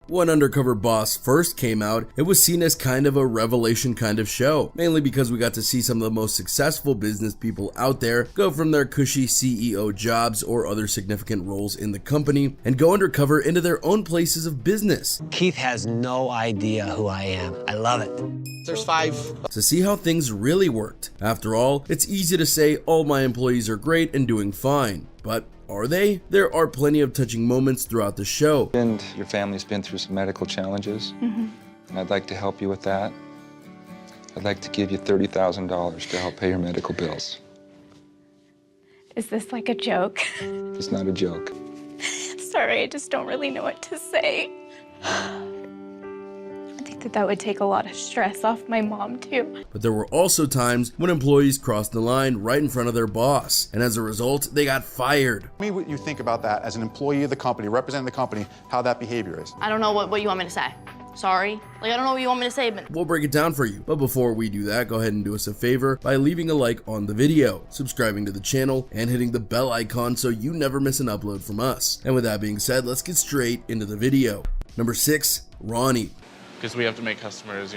When Undercover Boss first came out, it was seen as kind of a revelation kind of show, mainly because we got to see some of the most successful business people out there go from their cushy CEO jobs or other significant roles in the company and go undercover into their own places of business. Keith has no idea who I am. I love it. There's 5. To see how things really worked. After all, it's easy to say all my employees are great and doing fine, but are they? There are plenty of touching moments throughout the show. And your family's been through some medical challenges, and I'd like to help you with that. I'd like to give you $30,000 to help pay your medical bills. Is this like a joke? It's not a joke. Sorry, I just don't really know what to say. I think that would take a lot of stress off my mom too. But there were also times when employees crossed the line right in front of their boss, and as a result, they got fired. Tell me what you think about that as an employee of the company, representing the company, how that behavior is. I don't know what you want me to say. Sorry. I don't know what you want me to say, but... We'll break it down for you. But before we do that, go ahead and do us a favor by leaving a like on the video, subscribing to the channel, and hitting the bell icon so you never miss an upload from us. And with that being said, let's get straight into the video. Number 6, Ronnie. Because we have to make customers,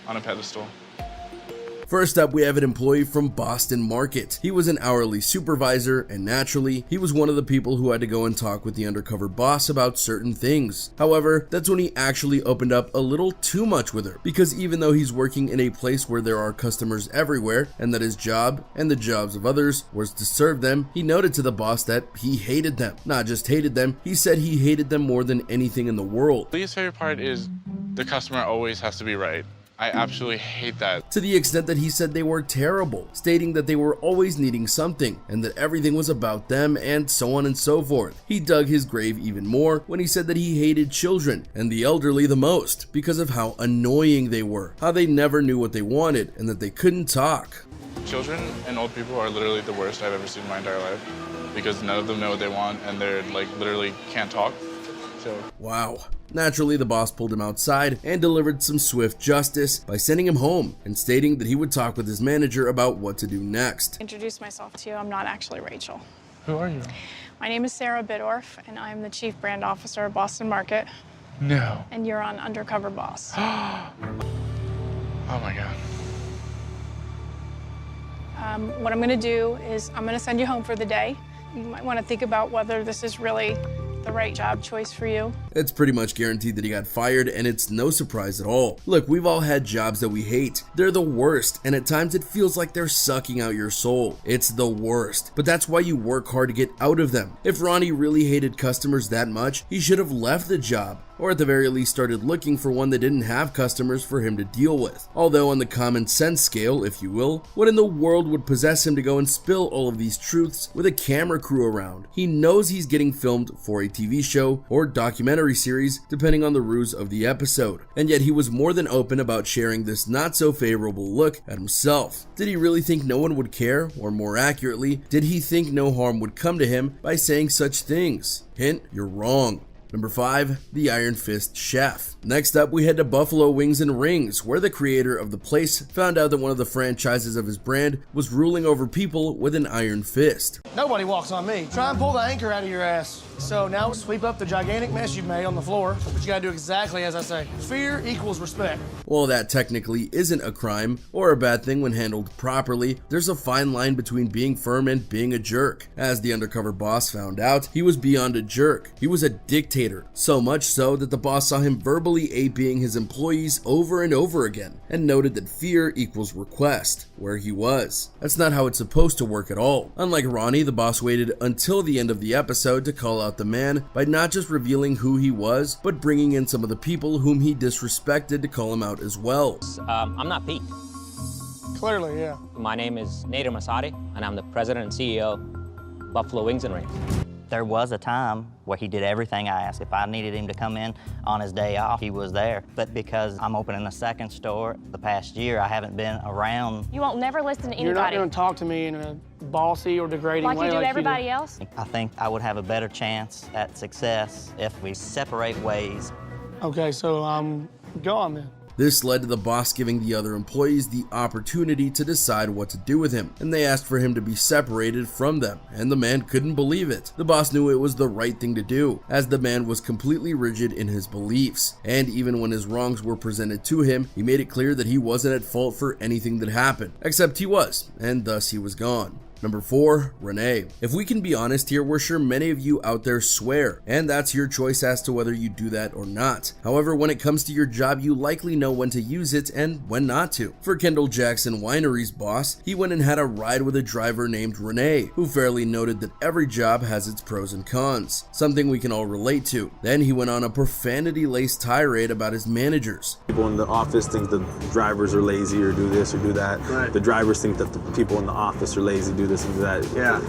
on a pedestal. First up, we have an employee from Boston Market. He was an hourly supervisor, and naturally, he was one of the people who had to go and talk with the undercover boss about certain things. However, that's when he actually opened up a little too much with her, because even though he's working in a place where there are customers everywhere, and that his job, and the jobs of others, was to serve them, he noted to the boss that he hated them. Not just hated them, he said he hated them more than anything in the world. The least favorite part is the customer always has to be right. I absolutely hate that. To the extent that he said they were terrible, stating that they were always needing something and that everything was about them and so on and so forth. He dug his grave even more when he said that he hated children and the elderly the most because of how annoying they were, how they never knew what they wanted and that they couldn't talk. Children and old people are literally the worst I've ever seen in my entire life because none of them know what they want and they're literally can't talk. So. Wow. Naturally, the boss pulled him outside and delivered some swift justice by sending him home and stating that he would talk with his manager about what to do next. Introduce myself to you. I'm not actually Rachel. Who are you? My name is Sarah Bidorf, and I'm the Chief Brand Officer of Boston Market. No. And you're on Undercover Boss. Oh my God. What I'm going to do is I'm going to send you home for the day. You might want to think about whether this is really the right job choice for you. It's pretty much guaranteed that he got fired, and it's no surprise at all. Look, we've all had jobs that we hate. They're the worst, and at times it feels like they're sucking out your soul. It's the worst, but that's why you work hard to get out of them. If Ronnie really hated customers that much, he should have left the job, or at the very least started looking for one that didn't have customers for him to deal with. Although on the common sense scale, if you will, what in the world would possess him to go and spill all of these truths with a camera crew around? He knows he's getting filmed for a TV show or documentary series, depending on the ruse of the episode, and yet he was more than open about sharing this not so favorable look at himself. Did he really think no one would care, or more accurately, did he think no harm would come to him by saying such things? Hint, you're wrong. Number 5, the Iron Fist Chef. Next up, we head to Buffalo Wings and Rings, where the creator of the place found out that one of the franchises of his brand was ruling over people with an iron fist. Nobody walks on me. Try and pull the anchor out of your ass. So now sweep up the gigantic mess you've made on the floor, but you gotta do exactly as I say. Fear equals respect. While that technically isn't a crime or a bad thing when handled properly, there's a fine line between being firm and being a jerk. As the undercover boss found out, he was beyond a jerk. He was a dictator, so much so that the boss saw him verbally aping his employees over and over again, and noted that fear equals request, where he was. That's not how it's supposed to work at all. Unlike Ronnie, the boss waited until the end of the episode to call out the man by not just revealing who he was, but bringing in some of the people whom he disrespected to call him out as well. I'm not Pete. Clearly, yeah. My name is Nader Masadi, and I'm the president and CEO of Buffalo Wings and Rings. There was a time where he did everything I asked. If I needed him to come in on his day off, he was there. But because I'm opening a second store, the past year I haven't been around. You won't never listen to anybody. You're not going to talk to me in a bossy or degrading way like you do like everybody else? I think I would have a better chance at success if we separate ways. Okay, so I'm gone then. This led to the boss giving the other employees the opportunity to decide what to do with him, and they asked for him to be separated from them, and the man couldn't believe it. The boss knew it was the right thing to do, as the man was completely rigid in his beliefs, and even when his wrongs were presented to him, he made it clear that he wasn't at fault for anything that happened, except he was, and thus he was gone. Number 4, Renee. If we can be honest here, we're sure many of you out there swear, and that's your choice as to whether you do that or not. However, when it comes to your job, you likely know when to use it and when not to. For Kendall Jackson Winery's boss, he went and had a ride with a driver named Renee, who fairly noted that every job has its pros and cons, something we can all relate to. Then he went on a profanity-laced tirade about his managers. People in the office think the drivers are lazy or do this or do that. Right. The drivers think that the people in the office are lazy, do this and do that. Yeah.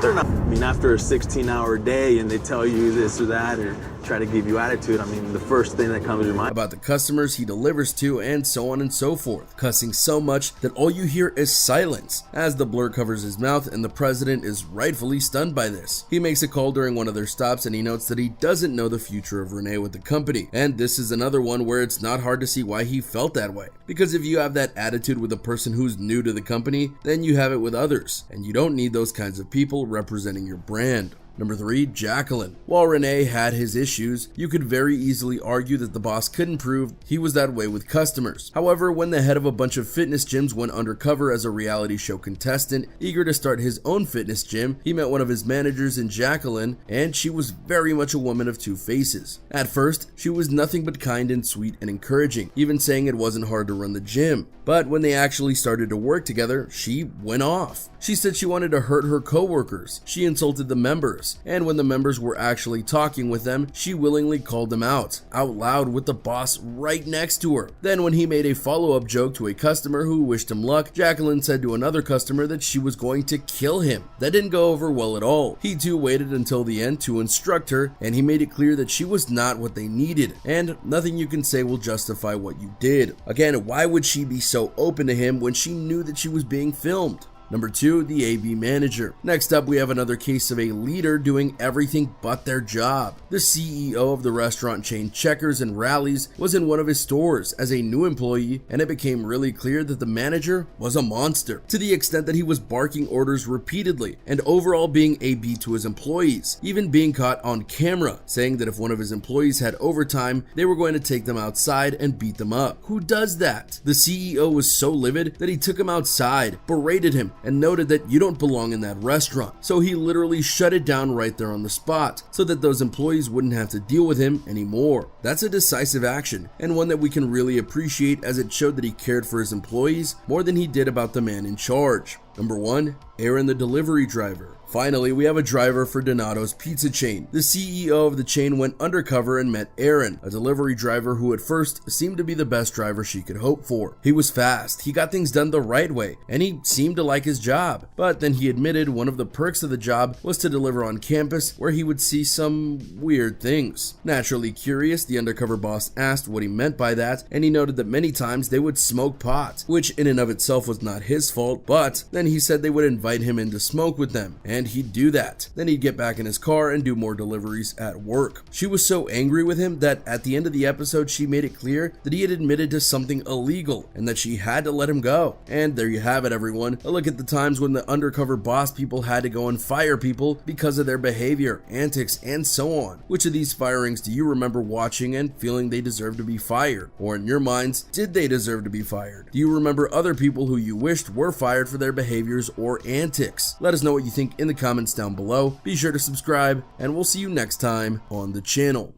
They're not. I mean, after a 16-hour day and they tell you this or that or try to give you attitude, I mean, the first thing that comes to your mind about the customers he delivers to, and so on and so forth, cussing so much that all you hear is silence as the blur covers his mouth, and the president is rightfully stunned by this. He makes a call during one of their stops and he notes that he doesn't know the future of Renee with the company, and this is another one where it's not hard to see why he felt that way, because if you have that attitude with a person who's new to the company, then you have it with others, and you don't need those kinds of people representing your brand. Number 3, Jacqueline. While Renee had his issues, you could very easily argue that the boss couldn't prove he was that way with customers. However, when the head of a bunch of fitness gyms went undercover as a reality show contestant, eager to start his own fitness gym, he met one of his managers in Jacqueline, and she was very much a woman of two faces. At first, she was nothing but kind and sweet and encouraging, even saying it wasn't hard to run the gym. But when they actually started to work together, she went off. She said she wanted to hurt her coworkers. She insulted the members, and when the members were actually talking with them, she willingly called them out loud with the boss right next to her. Then when he made a follow-up joke to a customer who wished him luck, Jacqueline said to another customer that she was going to kill him. That didn't go over well at all. He too waited until the end to instruct her, and he made it clear that she was not what they needed, and nothing you can say will justify what you did. Again, why would she be so open to him when she knew that she was being filmed? Number 2, the AB manager. Next up, we have another case of a leader doing everything but their job. The CEO of the restaurant chain Checkers and Rallies was in one of his stores as a new employee, and it became really clear that the manager was a monster, to the extent that he was barking orders repeatedly and overall being AB to his employees, even being caught on camera, saying that if one of his employees had overtime, they were going to take them outside and beat them up. Who does that? The CEO was so livid that he took him outside, berated him, and noted that you don't belong in that restaurant. So he literally shut it down right there on the spot so that those employees wouldn't have to deal with him anymore. That's a decisive action, and one that we can really appreciate, as it showed that he cared for his employees more than he did about the man in charge. Number 1, Aaron the delivery driver. Finally, we have a driver for Donato's pizza chain. The CEO of the chain went undercover and met Aaron, a delivery driver who at first seemed to be the best driver she could hope for. He was fast, he got things done the right way, and he seemed to like his job. But then he admitted one of the perks of the job was to deliver on campus, where he would see some weird things. Naturally curious, the undercover boss asked what he meant by that, and he noted that many times they would smoke pot, which in and of itself was not his fault, but then he said they would invite him in to smoke with them, and he'd do that. Then he'd get back in his car and do more deliveries at work. She was so angry with him that at the end of the episode, she made it clear that he had admitted to something illegal and that she had to let him go. And there you have it, everyone. A look at the times when the undercover boss people had to go and fire people because of their behavior, antics, and so on. Which of these firings do you remember watching and feeling they deserve to be fired? Or in your minds, did they deserve to be fired? Do you remember other people who you wished were fired for their behaviors or antics? Let us know what you think in the comments down below. Be sure to subscribe, and we'll see you next time on the channel.